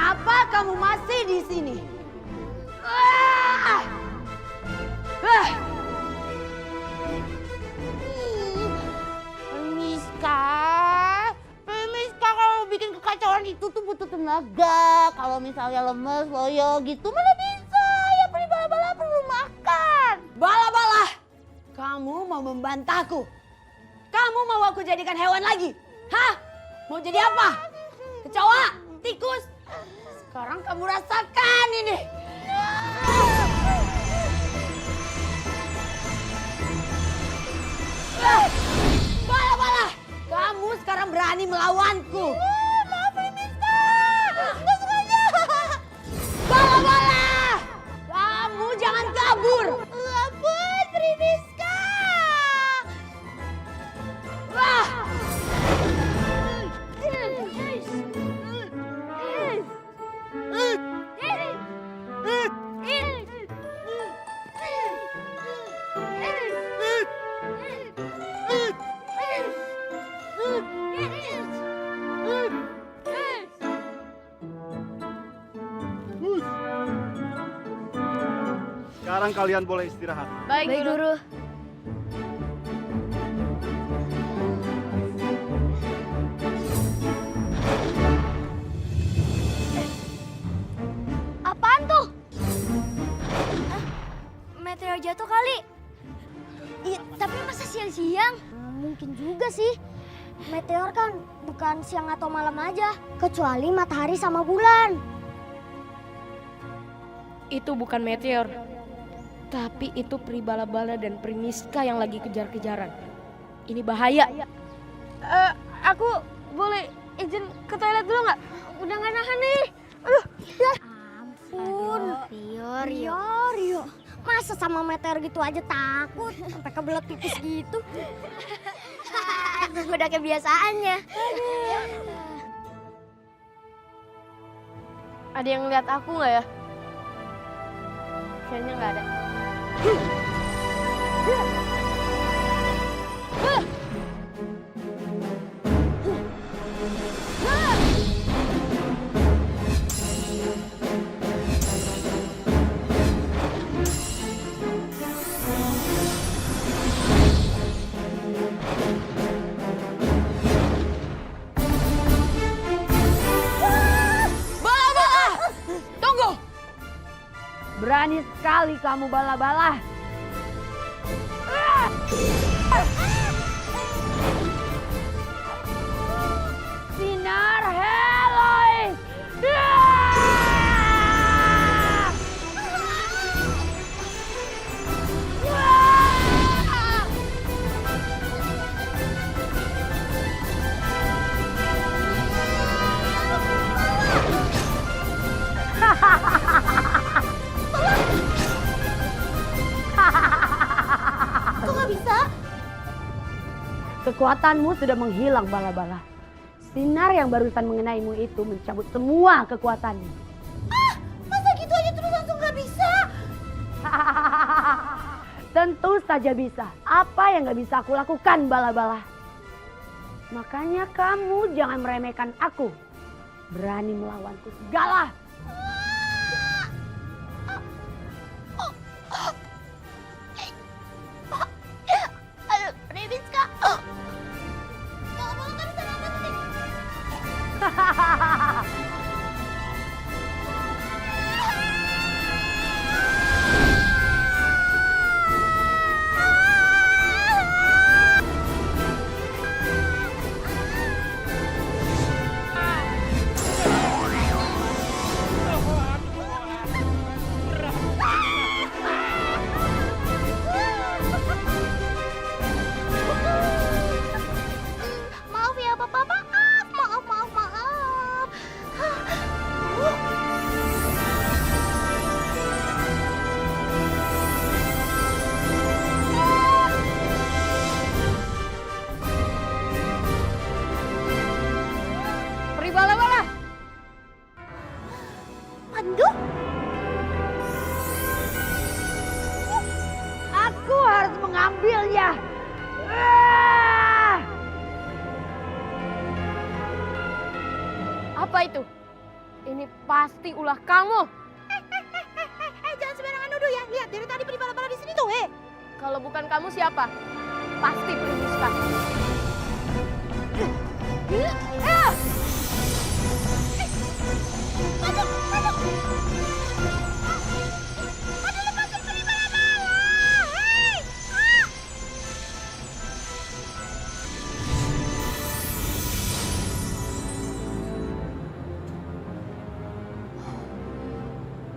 Kenapa kamu masih di sini? Ah! Ah! Permiska kalau bikin kekacauan itu tuh butuh tenaga. Kalau misalnya lemes, loyo gitu mana bisa. Ya perlu bala-bala perlu makan. Bala-bala, kamu mau membantahku? Kamu mau aku jadikan hewan lagi? Hah? Mau jadi apa? Kecoa? Tikus? Sekarang kamu rasakan ini. Bala-bala, kamu sekarang berani melawanku. Maaf Permiska. Nggak sengaja. Bala-bala, kamu jangan kabur. Ampun Permiska. Wah! Sekarang kalian boleh istirahat. Baik, Guru. Apaan tuh? Meteor jatuh kali. Iya, tapi masa siang-siang? Mungkin juga sih. Meteor kan bukan siang atau malam aja, kecuali matahari sama bulan. Itu bukan meteor. Tapi itu Pri Bala-Bala dan Primiska yang lagi kejar-kejaran. Ini bahaya. Aku boleh izin ke toilet dulu nggak? Udah nggak nahan nih. Aduh, ya. Ampun, Rio. Masa sama meteor gitu aja takut? Sampai kebelet pipis gitu. Udah kebiasaannya. Ada yang lihat aku nggak ya? Kayaknya nggak ada. Bala-bala! Tunggu! Berani sekali kamu bala-bala. Sinar Helois! Kok nggak bisa? Kekuatanmu sudah menghilang bala-bala. Sinar yang barusan mengenaimu itu mencabut semua kekuatanmu. Masa gitu aja terus langsung nggak bisa? Tentu saja bisa. Apa yang gak bisa aku lakukan bala-bala? Makanya kamu jangan meremehkan aku. Berani melawanku segala. Aduh, Primiska. Nggak mau kan sana nanti. Maaf ya Bapak, maaf. Pri bala-bala. Aduh, Aku harus mengambilnya. Ah! Apa itu? Ini pasti ulah kamu. Jangan sembarangan nuduh ya. Lihat dari tadi beli bala-bala di sini tuh, Kalau bukan kamu siapa? Pasti Primiska.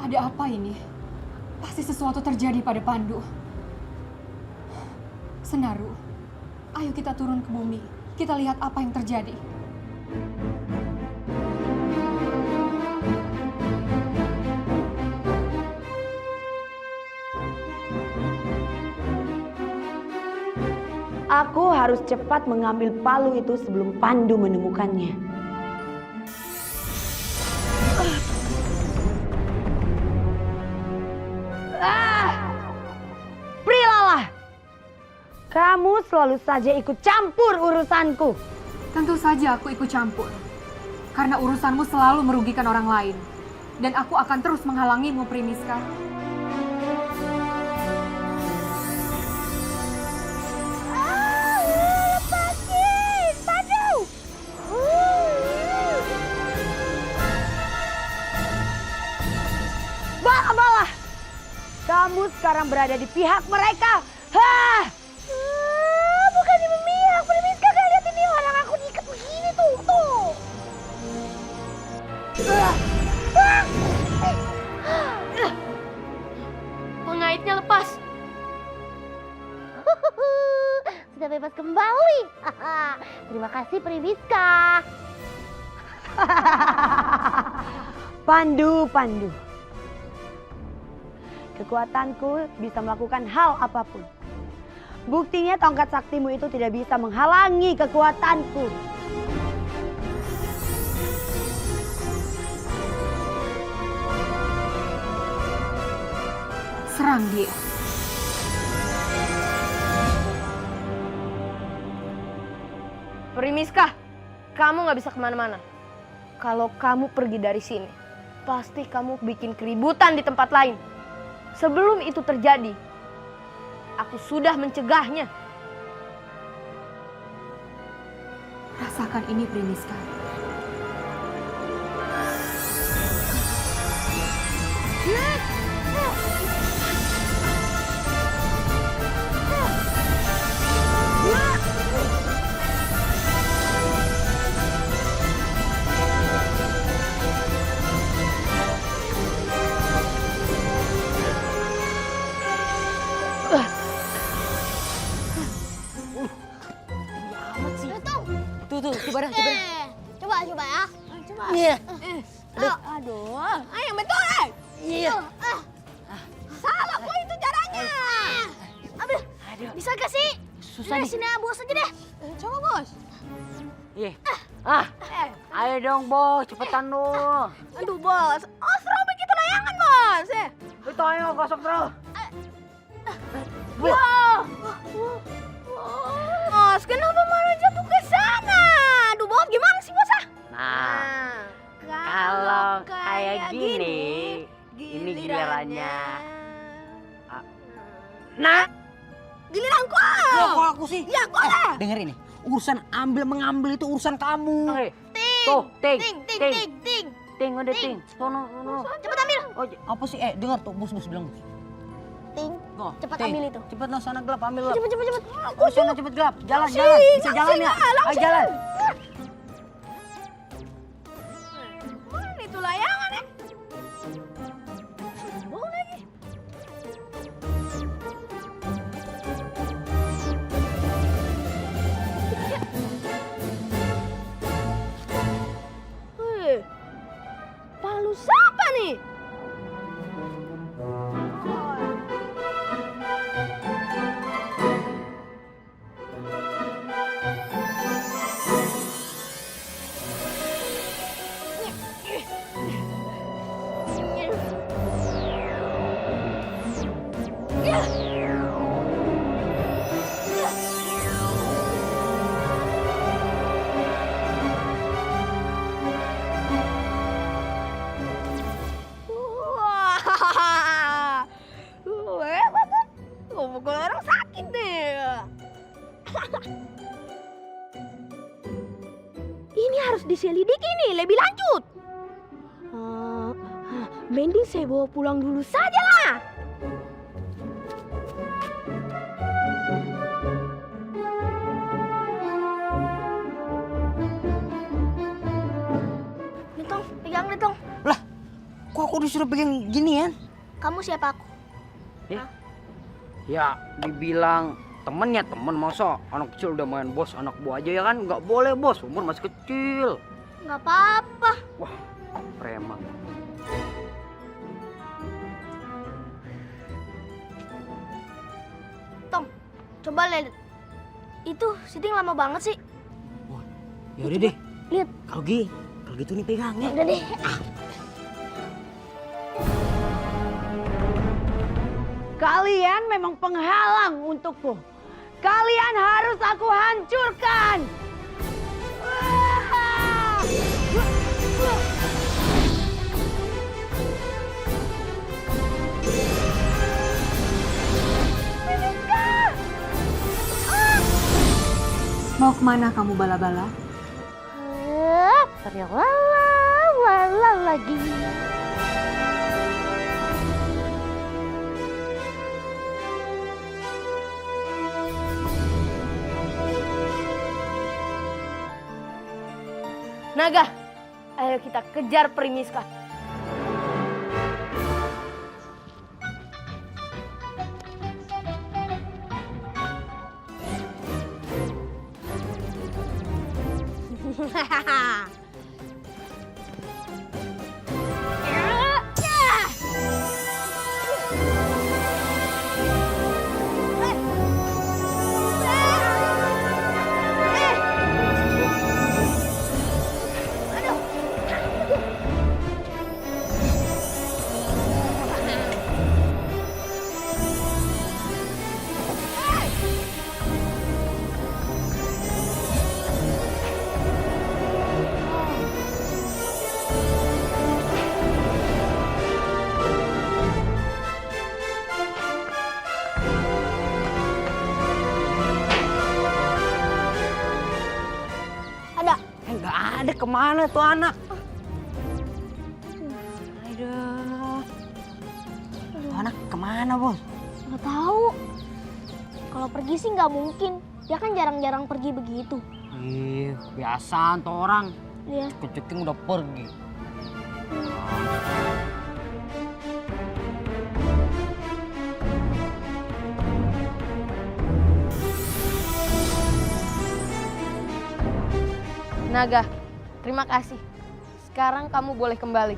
Ada apa ini? Pasti sesuatu terjadi pada Pandu. Senaru, ayo kita turun ke bumi. Kita lihat apa yang terjadi. Aku harus cepat mengambil palu itu sebelum Pandu menemukannya. Prilala, kamu selalu saja ikut campur urusanku. Tentu saja aku ikut campur. Karena urusanmu selalu merugikan orang lain. Dan aku akan terus menghalangimu, Primiska. Lepasin, Pandu. Bala-bala, kamu sekarang berada di pihak mereka. Hah! Bukan di memihak, Primiska. Kalian lihat ini orang aku diikat begini tuh. Pengaitnya lepas. Sudah bebas kembali. Terima kasih, Primiska. Pandu. Kekuatanku bisa melakukan hal apapun. Buktinya tongkat saktimu itu tidak bisa menghalangi kekuatanku. Serang dia. Primiska, kamu nggak bisa kemana-mana. Kalau kamu pergi dari sini, pasti kamu bikin keributan di tempat lain. Sebelum itu terjadi, aku sudah mencegahnya. Rasakan ini, Primiska. Tuh, coba dah. Coba ya. Coba. Iya. Aduh. Yang betul, Iya. Salah kok itu caranya. Aduh. Bisa gak sih? Susah Udah, nih. sini bos aja deh. Coba bos. Iya. Ayo dong, Bos. Cepetan dong. Aduh bos. Oh seru begitu layangan bos. Itu ayo gosok terus. Bos, kenapa malah jatuh ke sana? Aduh bos, gimana sih bos ah? Nah, kalau kayak gini, ini gilirannya. Nah, Giliranku. kok aku sih? Ya kok lah. Denger ini, urusan mengambil itu urusan kamu. Ting. Tuh, ting, Ting. udah ting. Sono. Cepet ambil. Oh, apa sih? Dengar tuh, bos bilang. Bos. Ting. Oh, Cepat ting. ambil itu. Cepet lah, sana gelap, ambil gelap. Cepet. Oh, sana cepet gelap. Jalan. Bisa jalan ya? Ayo jalan. Mana itu layangan ya? Bau lagi. Wih, palu siapa nih? diselidiki nih lebih lanjut. Mending saya bawa pulang dulu saja lah. Nih Tong, pegang nih Tong. Kok aku disuruh pegang ginian? Kamu siapa aku? Ya dibilang temennya temen, masa anak kecil udah main bos anak buah aja ya kan? Nggak boleh bos, umur masih kecil. Nggak apa-apa. Wah, preman. Tong, coba lihat. Itu Siding lama banget sih. Ya udah deh. Lihat. Kalau gitu nih pegang ya. Udah deh. Kalian memang penghalang untukku. Kalian harus aku hancurkan. Mau kemana kamu bala-bala? Lala lagi. Naga, ayo kita kejar Primiska. Nggak ada, kemana tuh anak? Aduh. Anak kemana bos? Nggak tahu. Kalau pergi sih nggak mungkin. Dia kan jarang-jarang pergi begitu. Ih, biasa tuh orang. Iya. Keceking udah pergi. Naga, terima kasih. Sekarang kamu boleh kembali.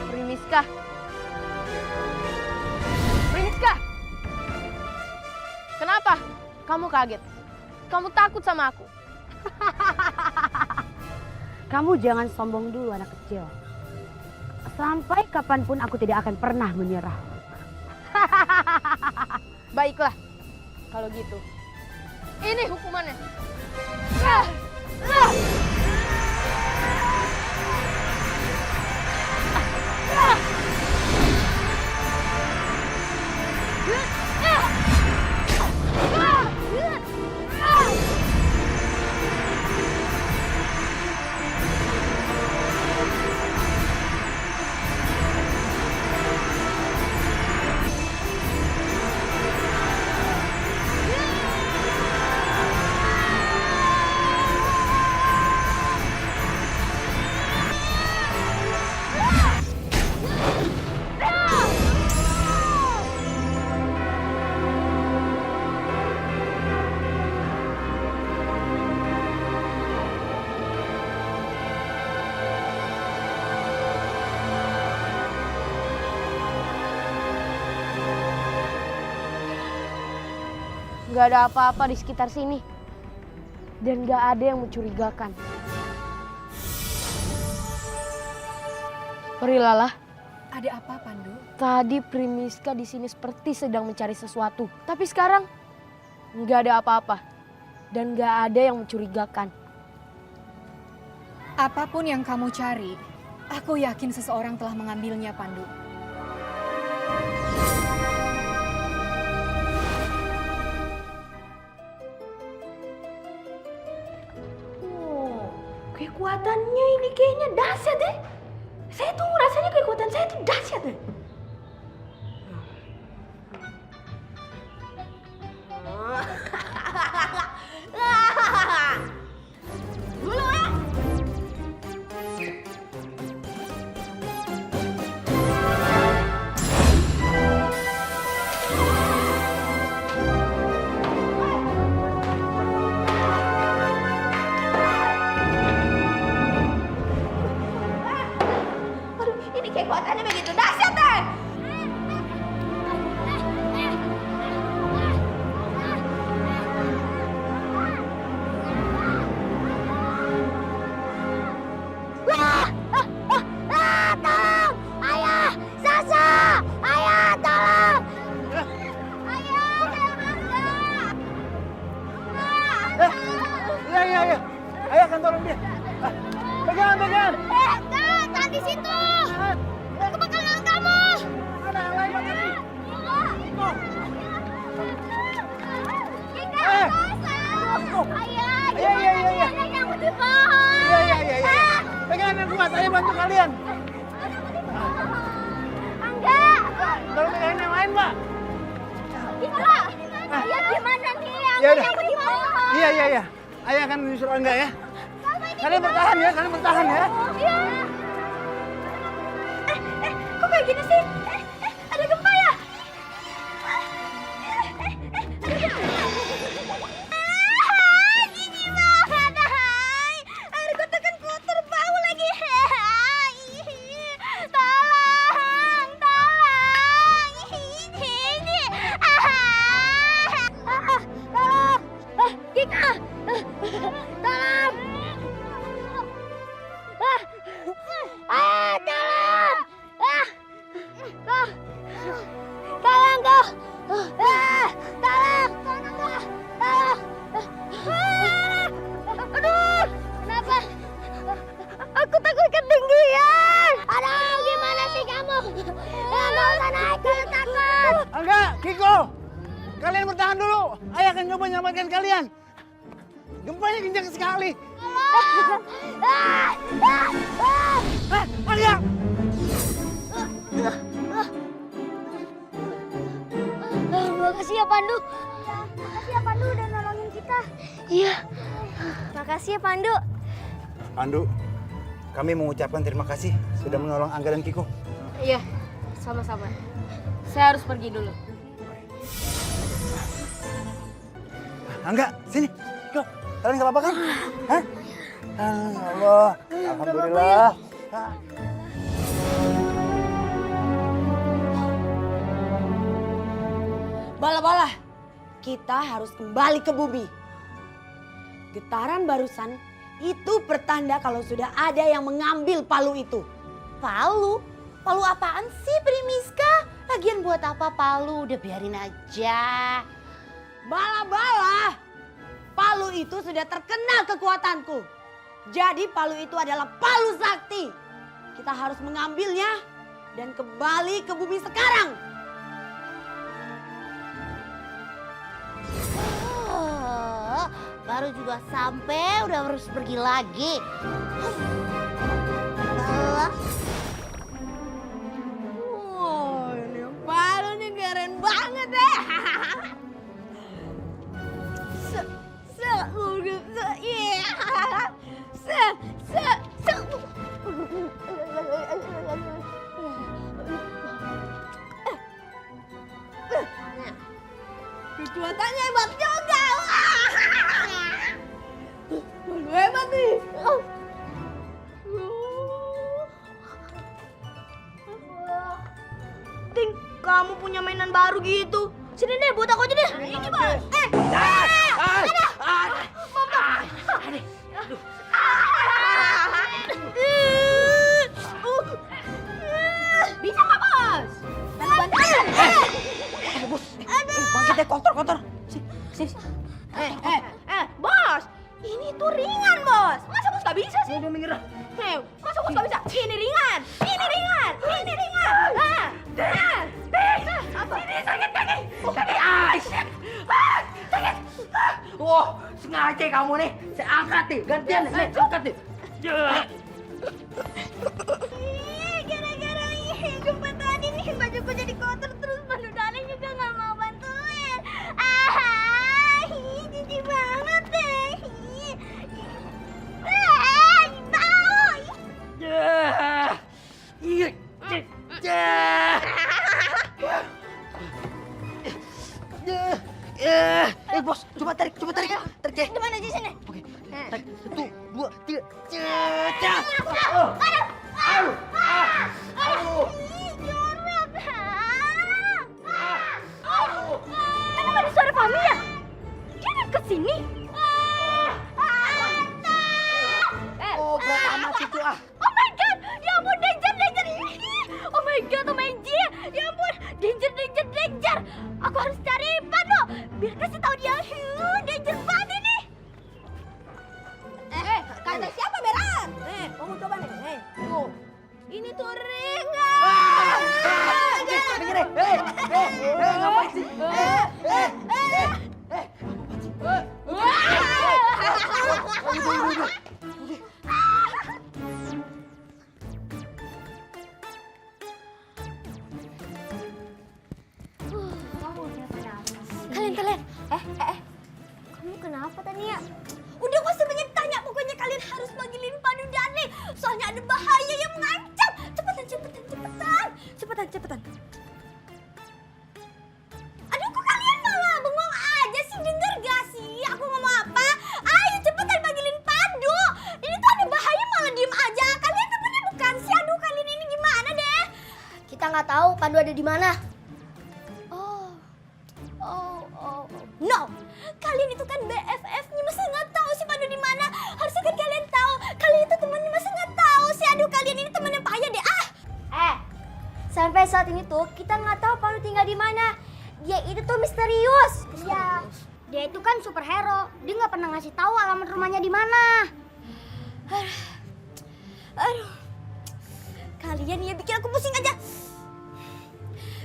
Primiska. Primiska. Kenapa? Kamu kaget? Kamu takut sama aku? Kamu jangan sombong dulu anak kecil. Sampai kapanpun aku tidak akan pernah menyerah. Baiklah, kalau gitu. Ini hukumannya. Gak ada apa-apa di sekitar sini. Dan gak ada yang mencurigakan. Perilala, Ada apa, Pandu? tadi Primiska di sini seperti sedang mencari sesuatu. Tapi sekarang gak ada apa-apa. Dan gak ada yang mencurigakan. Apapun yang kamu cari, aku yakin seseorang telah mengambilnya, Pandu. kekuatannya dahsyat deh. Saya tuh rasanya kekuatan saya tuh dahsyat deh. Dulu ya. Aduh, ini kekuatannya begitu dahsyat deh. Tolong! Ayah! Sasa! Ayah, tolong! Ayah, Iya. Ayah akan tolong dia. Pegang. tahan di situ! Aku bakal nolong kamu! Ada yang lain lagi. Kika, Eh. Sasa! Ayah, Iya. gimana sih yang di pohon? Iya. Pegangan yang kuat, ayah bantu kalian. Enggak! Tolong pegangin yang lain, Pak. Kika, ayah gimana nih? Aku Ya udah. nyangkut di pohon! Iya. Ayah akan menyusul Angga ya. Kalian bertahan ya. Iya. Kok kayak gini sih? Ada gempa ya? Gini banget, hai. Air kotor kan kotor, bau lagi. Tolong. Ini. Tolong. Kika. Tolong. Tolong. Tolong kau. Tolong. Aduh, kenapa? Aku takut ketinggian. Aduh, gimana sih kamu? Nggak usah naik kalau takut. Angga, Kiko. Kalian bertahan dulu. Ayah akan coba menyelamatkan kalian. Gempanya kencang sekali. Angga! Makasih ya Pandu. Makasih ya Pandu udah nolongin kita. Iya. Makasih ya Pandu. Pandu, kami mengucapkan terima kasih sudah menolong Angga dan Kiko. Iya, sama-sama. Saya harus pergi dulu. Angga, sini. Kiko, kalian gak apa-apa kan? Hah? Ya Allah, alhamdulillah. Bala-bala, kita harus kembali ke bumi. Getaran barusan itu pertanda kalau sudah ada yang mengambil palu itu. Palu? Palu apaan sih, Primiska? Lagian buat apa palu? Udah biarin aja. Bala-bala, palu itu sudah terkenal kekuatanku. Jadi palu itu adalah palu sakti. Kita harus mengambilnya dan kembali ke bumi sekarang. Baru juga sampai, udah harus pergi lagi. Ini palu nih keren banget deh. Kekuatannya hebat juga. Hebat nih. Ting, kamu punya mainan baru gitu. Sini deh, buat aku aja deh. Ini bang. Bisa nggak, Bos? Bangkitnya kotor. Sini. Bos, ini tuh ringan, Bos. Masa Bos nggak bisa sih? Udah minggir dah. Masa Bos nggak bisa? Ini ringan. Apa? Ini sakit kaki. Sakit. Wah, sengaja kamu nih. Saya angkat nih, gantian nih. Nih, angkat nih. Bentar, aku harus cari Pandu biar kasih tahu dia. Danger banget ini. Kata siapa Beran? Kamu coba nih. Tuh. Ini tuh ringan. Ngapain sih? Kalian. Kamu kenapa Tania? Udah gak usah banyak tanya, pokoknya kalian harus panggilin Pandu Dani. Soalnya ada bahaya yang mengancam. Cepetan. Aduh, kok kalian malah bengong aja sih? Denger gak sih aku ngomong apa? Ayo cepetan panggilin Pandu. Ini tuh ada bahaya malah diem aja. Kalian temennya bukan sih? Aduh, kalian ini gimana deh? Kita nggak tahu Pandu ada di mana. No, kalian itu kan BFF-nya, masa nggak tahu sih Pandu di mana? Harusnya kan kalian tahu. Kalian itu temannya, masa nggak tahu sih? Aduh, kalian ini teman yang payah deh. Sampai saat ini tuh kita nggak tahu Pandu tinggal di mana. Dia itu tuh misterius. Iya, dia itu kan superhero. Dia nggak pernah ngasih tahu alamat rumahnya di mana. Aduh, kalian ya bikin aku pusing aja.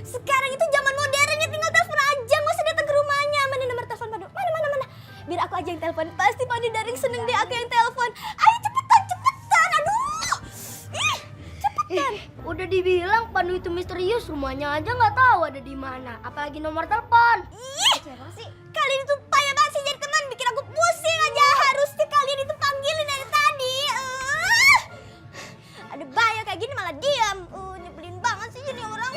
Sekarang itu zaman modern ya, tinggal telepon aja, nggak usah datang ke rumahnya. Mana nomor telepon Pandu? Mana? Biar aku aja yang telepon. Pasti Pandu Daring seneng deh aku yang telepon. Ayo cepetan. Aduh, cepetan. Udah dibilang Pandu itu misterius, rumahnya aja nggak tahu ada di mana. Apalagi nomor telepon. Siapa sih? Kalian itu payah banget sih jadi teman, bikin aku pusing aja. Harusnya kalian itu panggilin dari tadi. Ada bahaya kayak gini malah diam. Nyebelin banget sih jadi orang.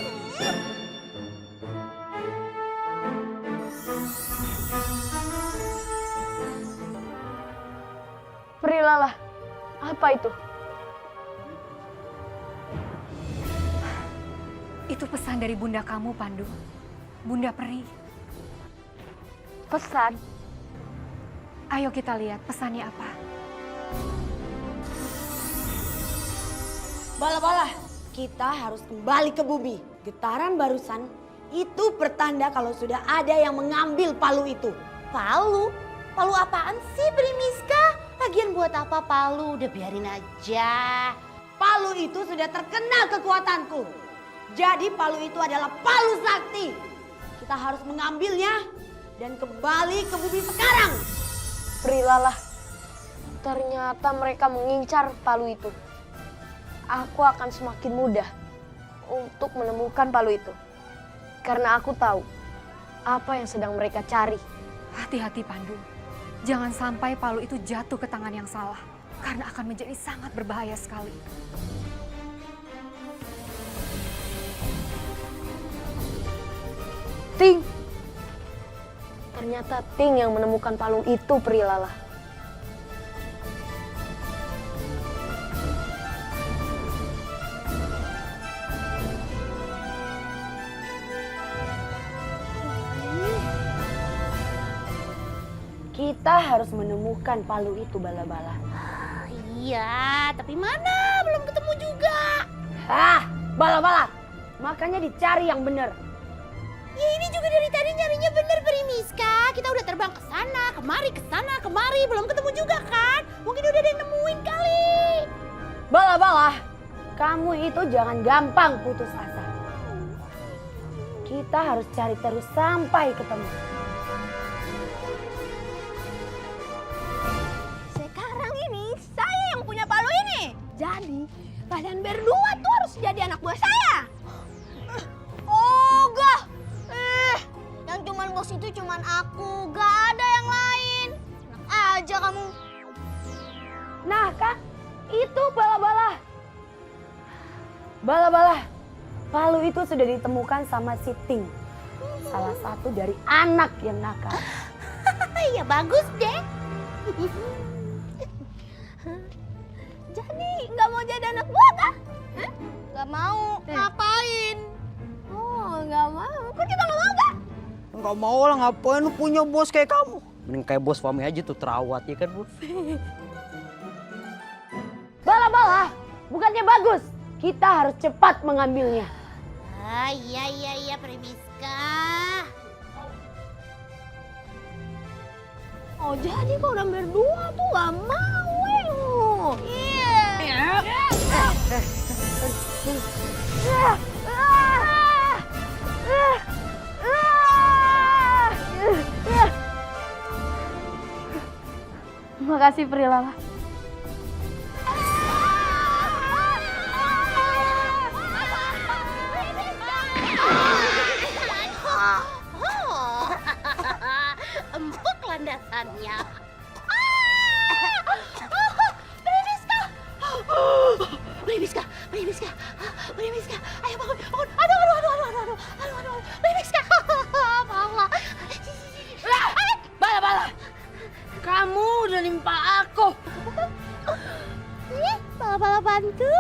Prilala, apa itu? Itu pesan dari bunda kamu, Pandu. Bunda Peri. Pesan? Ayo kita lihat pesannya apa. Bala-bala, kita harus kembali ke bumi. Getaran barusan itu pertanda kalau sudah ada yang mengambil palu itu. Palu? Palu apaan sih, Primiska? Lagian buat apa palu? Udah biarin aja. Palu itu sudah terkenal kekuatanku. Jadi palu itu adalah palu sakti. Kita harus mengambilnya dan kembali ke bumi sekarang. Prilala, ternyata mereka mengincar palu itu. Aku akan semakin mudah untuk menemukan palu itu. Karena aku tahu apa yang sedang mereka cari. Hati-hati, Pandu. Jangan sampai palu itu jatuh ke tangan yang salah. Karena akan menjadi sangat berbahaya sekali. Ting! Ternyata Ting yang menemukan palu itu, Prilala. Kita harus menemukan palu itu, Bala-bala. Iya, tapi mana? Belum ketemu juga. Bala-bala. Makanya dicari yang benar. Ya ini juga dari tadi nyarinya bener, Primiska. Kita udah terbang ke sana, kemari, belum ketemu juga kan? Mungkin udah ada yang nemuin kali. Bala-bala, kamu itu jangan gampang putus asa. Kita harus cari terus sampai ketemu. Sekarang ini saya yang punya palu ini. Jadi kalian berdua tuh harus jadi anak buah saya. Yang cuman bos itu cuman aku, gak ada yang lain. Enak aja kamu. Nah kak, itu bala-bala. Bala-bala, palu itu sudah ditemukan sama si Ting. Salah satu dari anak yang nakal. Ya bagus deh. Jadi nggak mau jadi anak buah kah? Nggak mau. Ngapain? Oh nggak mau. Kok kita nggak mau kak? Nggak mau lah, ngapain lu punya bos kayak kamu? Mending kayak bos Fami aja tuh, terawat ya kan, Bu? Bala-bala, bukannya bagus. Kita harus cepat mengambilnya. Iya, Primiska. Oh jadi kau udah berdua tuh gak mau Iya. Makasih Prilala. Empuk landasannya. Primiska, ayo bangun. Aduh, Primiska, Paula. Bala. Kamu udah nimpa aku. Paula bantu.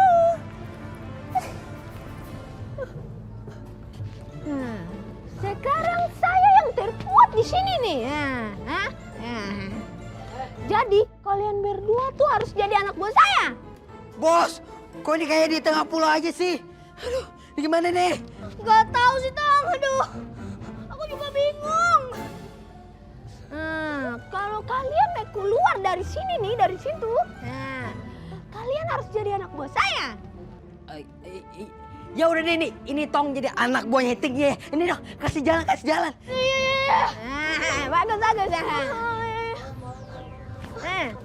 Sekarang saya yang terkuat di sini nih. Jadi kalian berdua tuh harus jadi anak buah saya. Bos, kok ini kayak di tengah pulau aja sih? Aduh, ini gimana nih? Gak tahu sih Tong, aduh. Aku juga bingung. Kalau kalian mau keluar dari sini nih, dari situ, kalian harus jadi anak buah saya. Ya udah deh, ini Tong jadi anak buahnya Ting ya. Ini dong, kasih jalan. Bagus.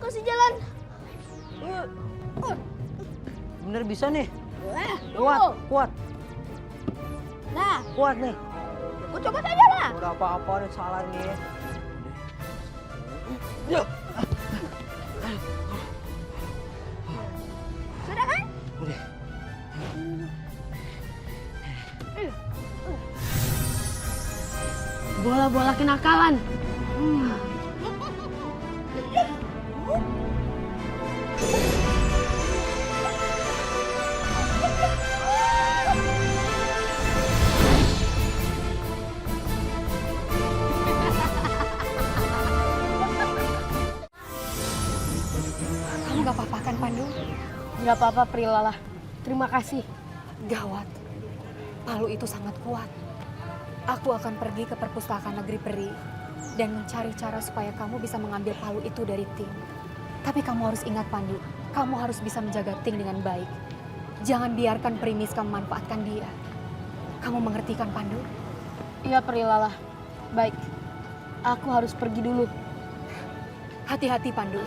Kasih jalan. Bener bisa nih. Tunggu. Kuat Nah, nih. aku coba saja lah. Udah apa-apa nih salah nih. Yuk. Sudah kan? Udah. Bola-bola kenakalan. Kamu gak apa-apa kan, Pandu? Gak apa-apa Prilala. Terima kasih. Gawat. Palu itu sangat kuat. Aku akan pergi ke perpustakaan negeri Peri dan mencari cara supaya kamu bisa mengambil palu itu dari Ting. Tapi kamu harus ingat, Pandu, kamu harus bisa menjaga Ting dengan baik. Jangan biarkan Primiska memanfaatkan dia. Kamu mengerti kan, Pandu? Iya Prilala. Baik. Aku harus pergi dulu. Hati-hati, Pandu.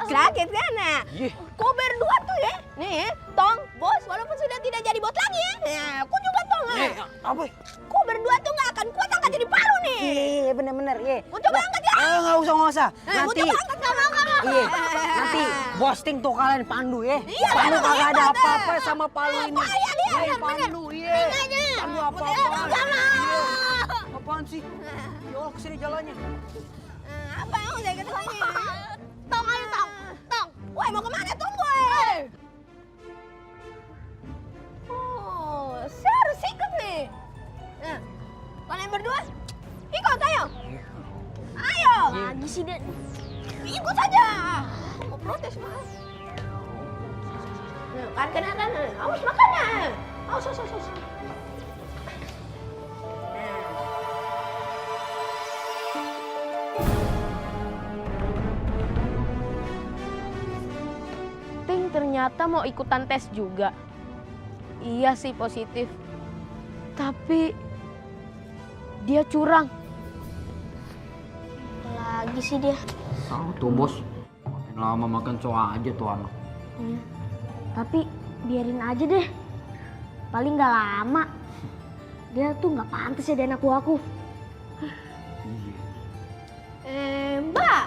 Sakit kan? Iya. Kau berdua tuh ya, nih ya, Tong, Bos, walaupun sudah tidak jadi bos lagi ya, aku juga Tong. Apa? Kau berdua tuh nggak akan kuat angkat jadi palu nih. Iya, bener ya. Mau coba angkat ya? Nggak usah. Mau Nanti. coba angkat nggak mau. Iya, nanti posting tuh kalian Pandu ya. Iya, Pandu Pandu, kagak ada hebat, apa-apa sama Palu ini. Bahaya dia, Iya, bener. Pandu, iya. Aja. Pandu apa-apa. Jangan. Apaan sih? Ya Allah, kesini jalannya. Apa yang udah ketanya? Tong ayo Tong. Woi mau kemana? Tunggu woi. Oh, saya harus ikut nih. Nah, kalian berdua ikut ayo. Ayo. Lagi sih dia. Ikut saja. Mau protes mah. Nah, kan. Awas makannya. Awas. Ting ternyata mau ikutan tes juga. Iya sih positif. Tapi dia curang. Lagi sih dia. Tahu tuh bos, makin lama makin coa aja tuh anak. Tapi biarin aja deh. Paling nggak lama. Dia tuh nggak pantas jadi anak buahku. Mbak,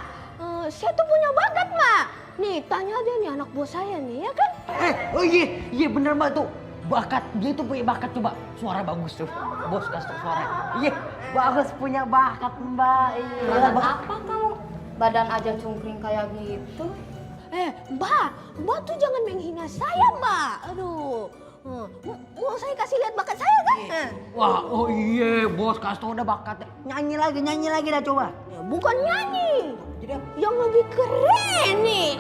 saya tuh punya bakat, Mbak. Nih, tanya aja nih anak buah saya nih, ya kan? Iya bener mbak tuh. Bakat, dia tuh punya bakat coba. Suara bagus tuh. Bos kasih tuh suara. Iya, bagus punya bakat mbak. Iya. Apa kamu? Badan aja cungkring kayak gitu. Mbak tuh jangan menghina saya, Mbak. Aduh. Mau saya kasih lihat bakat saya kan? Wah, oh iya, bos kasih tau udah bakatnya. Nyanyi lagi dah coba. Bukan nyanyi. Jadi apa? Yang lebih keren nih.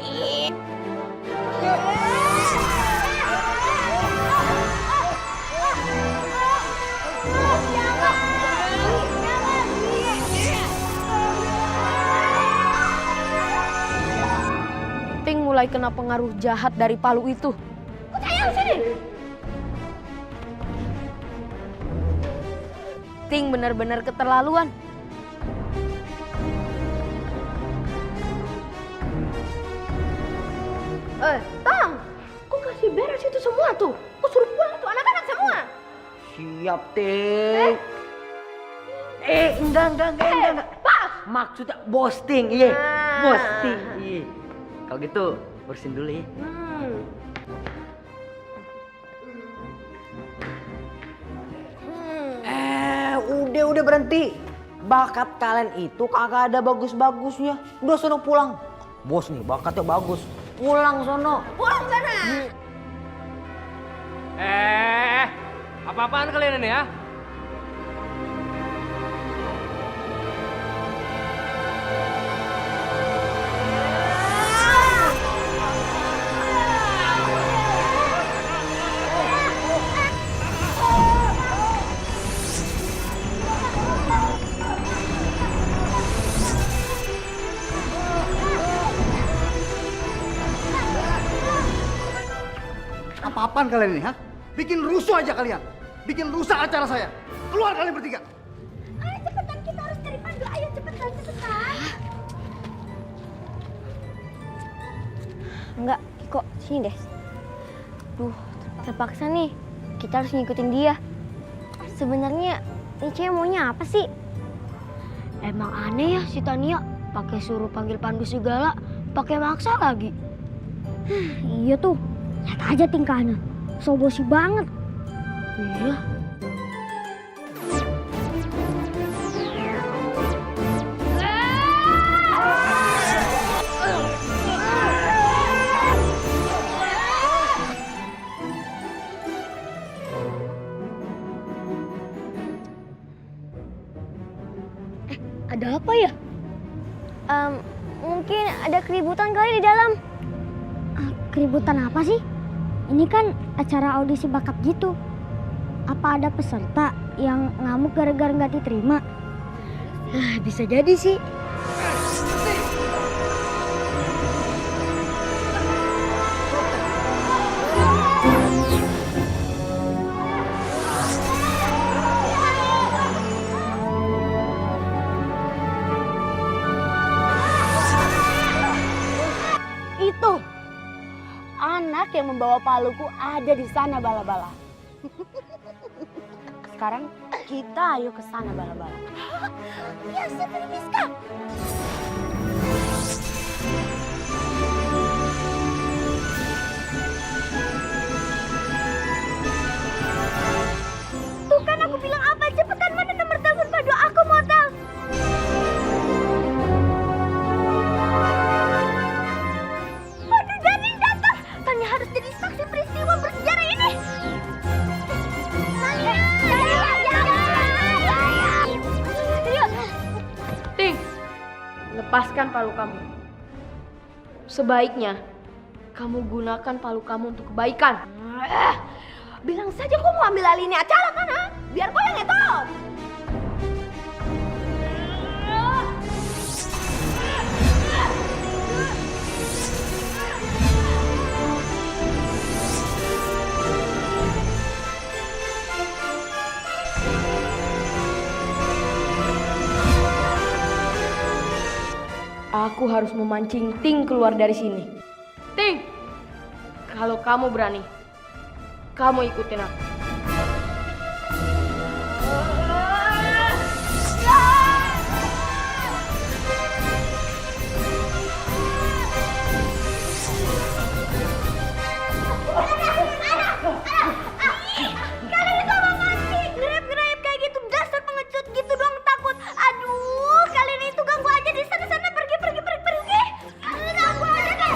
Ting mulai kena pengaruh jahat dari palu itu. Ayo sini. Ting benar-benar keterlaluan. Tang, kok kasih beres itu semua tuh? Kok suruh pulang tuh anak-anak semua? Siap, Ting. Enggak. Pas. Maksudnya posting, iya. Posting, iya. Kalau gitu, bersihin dulu ya. Udah berhenti. Bakat kalian itu kagak ada bagus-bagusnya. Udah sono pulang. Bos nih, bakatnya bagus. Pulang sono. Pulang sana. Apa-apaan kalian ini ya? Apa-apaan kalian ini, ha? Bikin rusuh aja kalian. Bikin rusak acara saya. Keluar kalian bertiga. Ayo cepetan, kita harus cari Pandu. Ayo cepetan. Enggak, Kiko, sini deh. Duh, terpaksa nih. Kita harus ngikutin dia. Sebenarnya ini cewek maunya apa sih? Emang aneh ya si Tania, pakai suruh panggil Pandu segala, pakai maksa lagi. Iya tuh, lihat aja tingkahnya. So bosi banget. Iya. Ada apa ya? Mungkin ada keributan kali di dalam. Keributan apa sih? Ini kan acara audisi bakat gitu. Apa ada peserta yang ngamuk gara-gara nggak diterima? Bisa jadi sih. Itu anak yang membawa paluku ada di sana, Bala-Bala. Sekarang kita ayo ke sana, Bala-Bala. Ya, seperti Miska. Tuh kan aku bilang apa? Cepetan, mana nomor telepon Pandu? Aku mau tahu. Pandu Daning datang. Tania harus jadi saksi peristiwa bersejarah ini. Ting, lepaskan palu kamu. Sebaiknya kamu gunakan palu kamu untuk kebaikan. Bilang saja kau mau ambil alih ini acara kan, ha? Biar kau yang ngetop. Aku harus memancing Ting keluar dari sini. Ting, kalau kamu berani, kamu ikutin aku. Kalian itu apa mati? Ngerep-ngerep kayak gitu, dasar pengecut gitu doang takut. Aduh, kalian itu ganggu aja di sana-sana, pergi. Ganggu aja deh.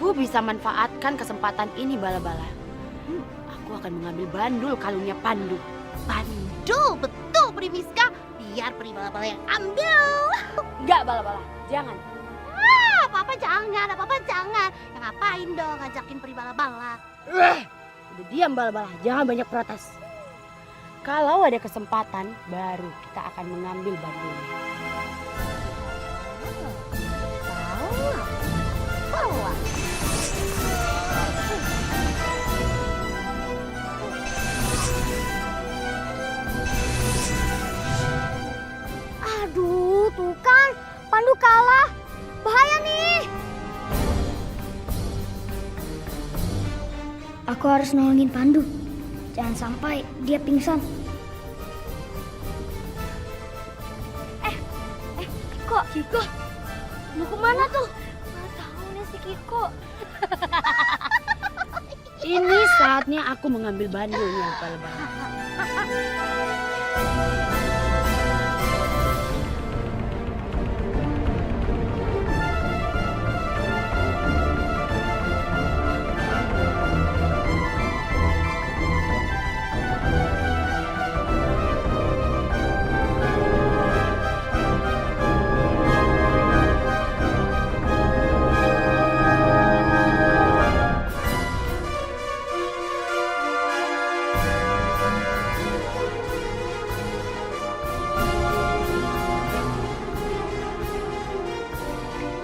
Aku bisa manfaatkan kesempatan ini, Bala-Bala. Aku akan mengambil bandul kalungnya Pandu. Bandul, betul Primiska. Biar Pri Bala-Bala yang ambil. Enggak, Bala-Bala. Jangan. Apa-apa jangan. Ya ngapain dong ngajakin Pri Bala-Bala? Udah diam, Bala-Bala. Jangan banyak protes. Kalau ada kesempatan, baru kita akan mengambil bandulnya. Aduh, tuh kan. Pandu kalah. Bahaya nih. Aku harus nolongin Pandu. Jangan sampai dia pingsan. Kiko. Mau kemana tuh? Nggak tahu nih si Kiko. Ini saatnya aku mengambil bandulnya, Bala-Bala.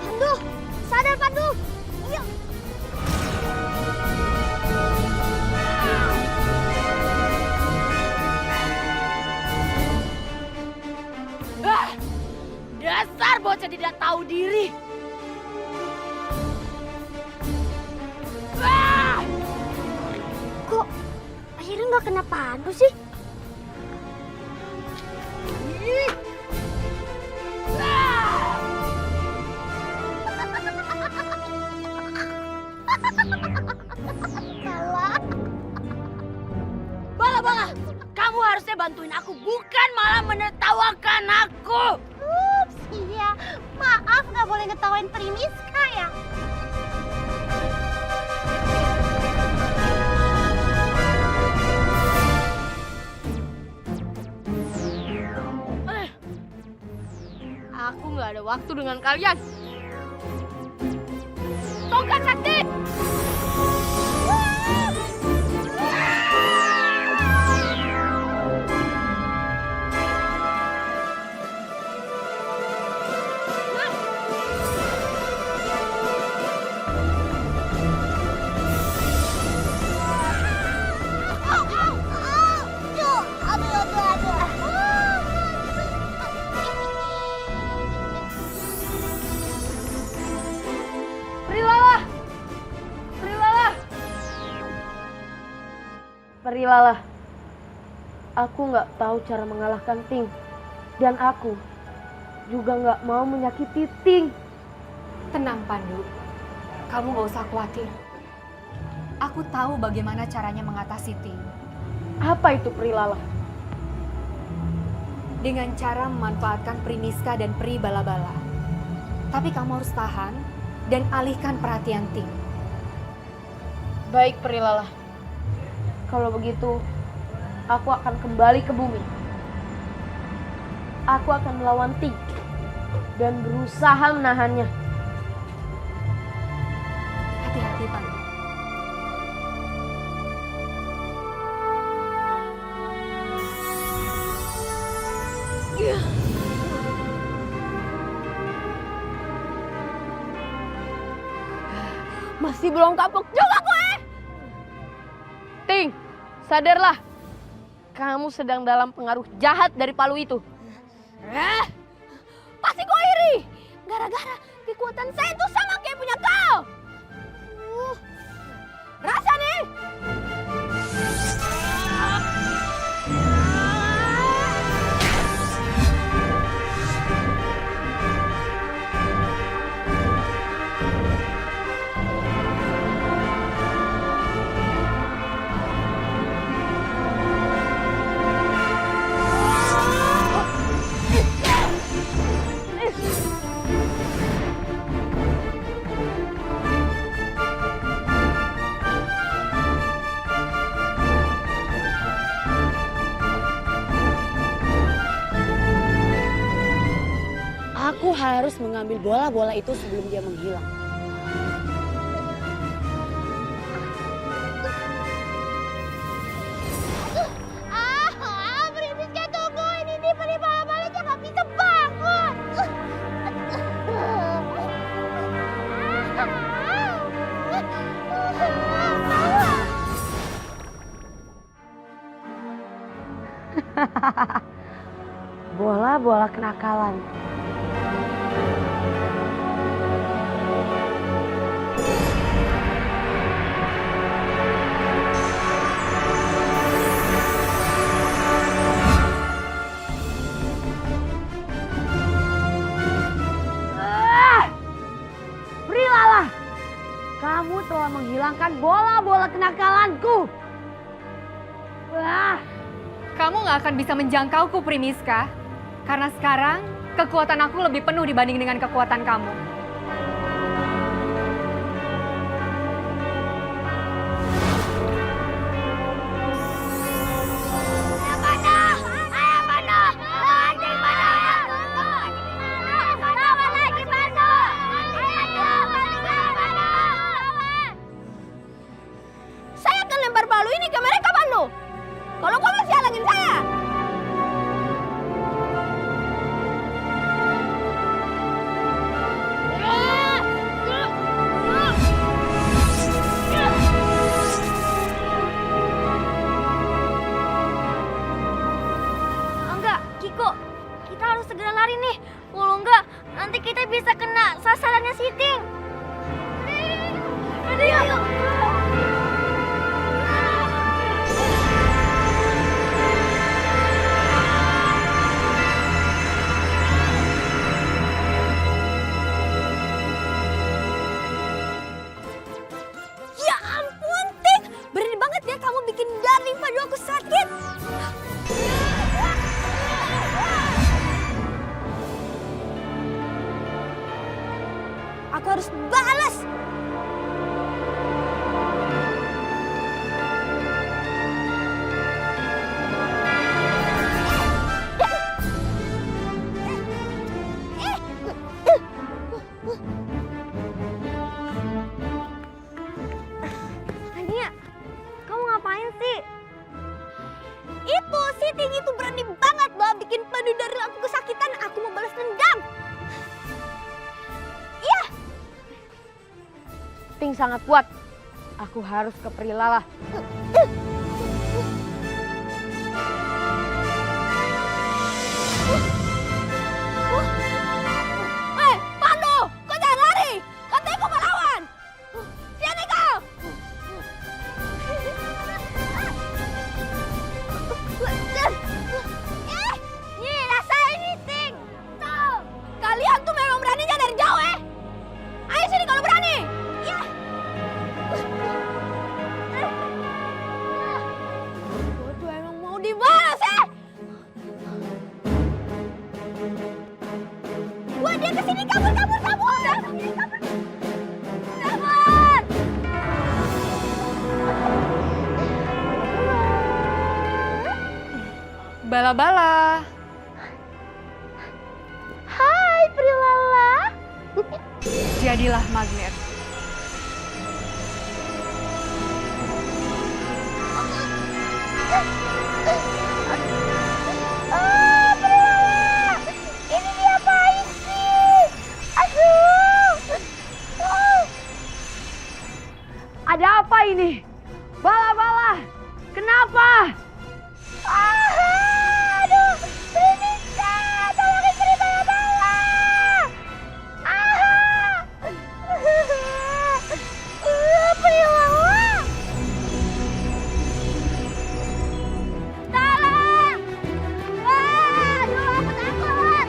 Pandu, sadar Pandu. Yuk. Dasar bocah tidak tahu diri. Kok akhirnya nggak kena Pandu sih? Bala-Bala, kamu harusnya bantuin aku, bukan malah menertawakan aku. Ups, iya. Maaf nggak boleh ngetawain Primiska ya. Aku nggak ada waktu dengan kalian. Tongkat sakti! Perilalah. Aku nggak tahu cara mengalahkan Ting. Dan aku juga nggak mau menyakiti Ting. Tenang Pandu, kamu gak usah khawatir. Aku tahu bagaimana caranya mengatasi Ting. Apa itu Perilalah? Dengan cara memanfaatkan Primiska dan Pri Bala-Bala. Tapi kamu harus tahan dan alihkan perhatian Ting. Baik Perilalah. Kalau begitu, aku akan kembali ke bumi. Aku akan melawan Ting dan berusaha menahannya. Hati-hati Pandu. Masih belum kapok juga gue. Ting, sadarlah. Kamu sedang dalam pengaruh jahat dari palu itu. Pasti kau iri. Gara-gara kekuatan saya itu sama kayak punya kau. Rasa nih. mengambil bola-bola itu sebelum dia menghilang. Prinsesnya tunggu, ini beli bola-bolanya nggak bisa bangun. Bola-bola kenakalan. Prilala, kamu telah menghilangkan bola-bola kenakalanku. Kamu nggak akan bisa menjangkauku, Primiska. Karena sekarang kekuatan aku lebih penuh dibanding dengan kekuatan kamu. Saya akan lempar palu ini ke mereka, Panu. Kalau kau masih halangin saya. Enggak, Kiko. Kita harus segera lari nih. Kalau enggak, nanti kita bisa kena sasarannya si Ting. Ayo. Ya ampun, Tik. Berani banget ya kamu bikin darling padu aku sakit. Aku harus balas. Tania, kamu ngapain sih? Itu si Ting itu berani banget loh bikin padu darling aku kesakitan. Aku mau balas dendam. Iya. Ting sangat kuat. Aku harus ke Prilala. Panu, kau jangan lari. Katanya kau mau lawan. Sini kau. Nih, rasain nih, Ting. Tuh, kalian tuh memang beraninya dari jauh ya. Ayo sini kalau berani. Iya. Kau tuh emang mau dibalas ya. Wah, dia kesini kabur. Kabur. Bala-bala. Hai, Prilala. Jadilah magnet. Prilala. Ini diapain sih? Aduh. Ada apa ini? Bala-bala, kenapa? Aduh, Prinika, tolong istri bala-bala. Prilala. Tolong. Aduh, aku takut.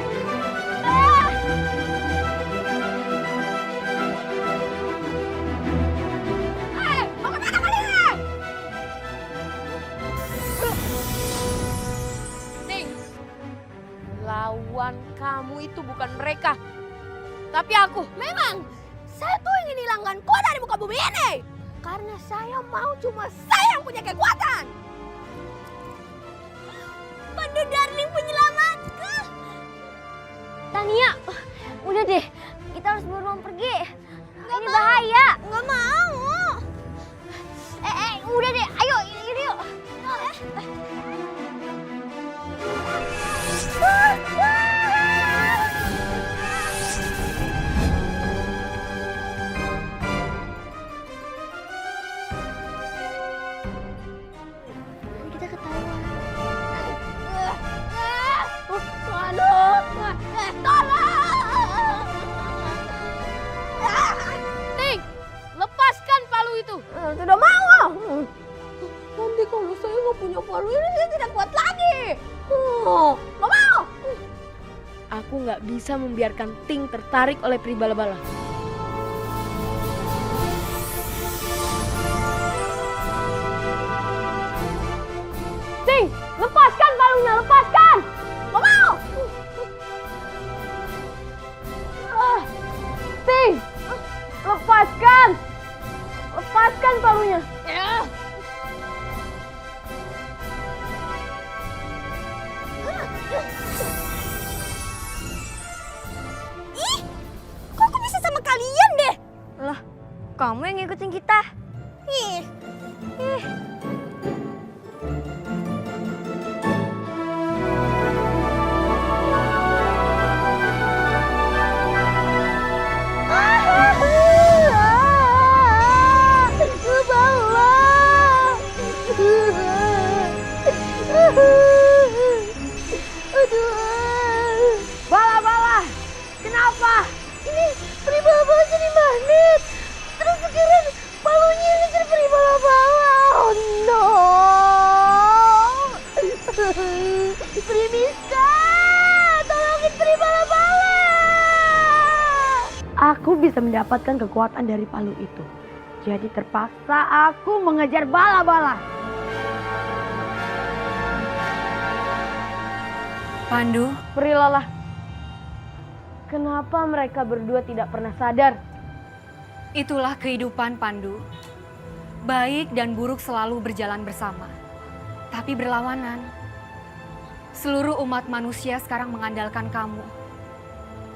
Mau kemana kalian? Ting, lawan kamu itu bukan mereka, tapi aku. Memang, saya tuh ingin hilangkan kau dari muka bumi ini. Karena saya mau cuma saya yang punya kekuatan. Pandu darling penyelamatku. Tania, udah deh, bisa membiarkan Ting tertarik oleh peri bala-bala. Ting, lepaskan balungnya, lepaskan! Gak mau! Ting, lepaskan! Lepaskan balungnya! Ih, kok aku bisa sama kalian deh? Lah, kamu yang ngikutin kita. Ih, Bala-bala! Kenapa? Ini peri bala-bala jadi magnet. Terus sekarang balonnya ngejar peri bala-bala. Oh no! Peri Miska! Tolongin peri bala-bala! Aku bisa mendapatkan kekuatan dari palu itu. Jadi terpaksa aku mengejar bala-bala. Pandu, Peri Lala, kenapa mereka berdua tidak pernah sadar? itulah kehidupan Pandu. Baik dan buruk selalu berjalan bersama, tapi berlawanan. Seluruh umat manusia sekarang mengandalkan kamu.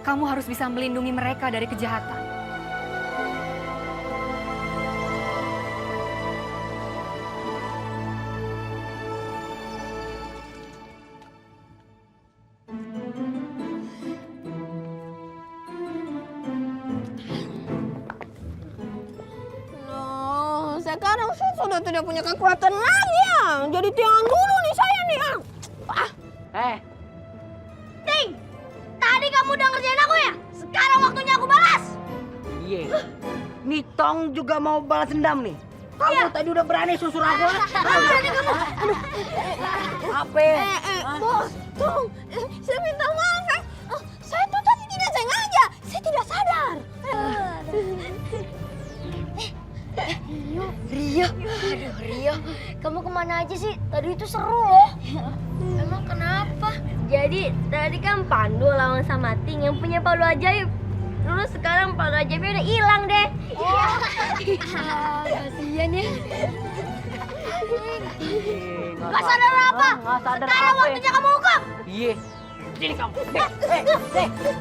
Kamu harus bisa melindungi mereka dari kejahatan. Loh, sekarang saya sudah tidak punya kekuatan lagi ya. Jadi tiang dulu nih saya nih. Ting, tadi kamu udah ngerjain aku ya? Sekarang waktunya aku balas. Iya. Nih Tong juga mau balas dendam nih. Kamu tadi udah berani susur aku. Berani kamu. Apa? Bos, tolong. Saya minta maaf ya. Saya tuh tadi tidak sengaja. Saya tidak sadar. Rio, aduh Rio, kamu kemana aja sih? Tadi itu seru loh. Emang kenapa? Jadi tadi kan Pandu lawan sama Ting yang punya palu ajaib. Terus sekarang palu ajaibnya udah hilang deh. Kasian ya. Gak sadar apa? Gak sadar Sekarang apa? waktunya kamu hukum. Iya. Sini kamu.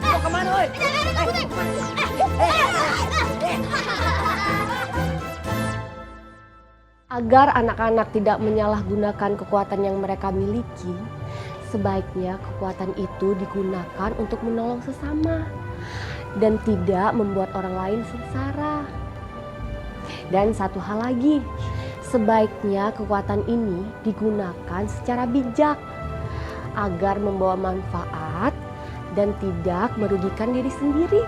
Mau kemana, woi? Agar anak-anak tidak menyalahgunakan kekuatan yang mereka miliki, sebaiknya kekuatan itu digunakan untuk menolong sesama dan tidak membuat orang lain sengsara. Dan satu hal lagi, sebaiknya kekuatan ini digunakan secara bijak agar membawa manfaat dan tidak merugikan diri sendiri.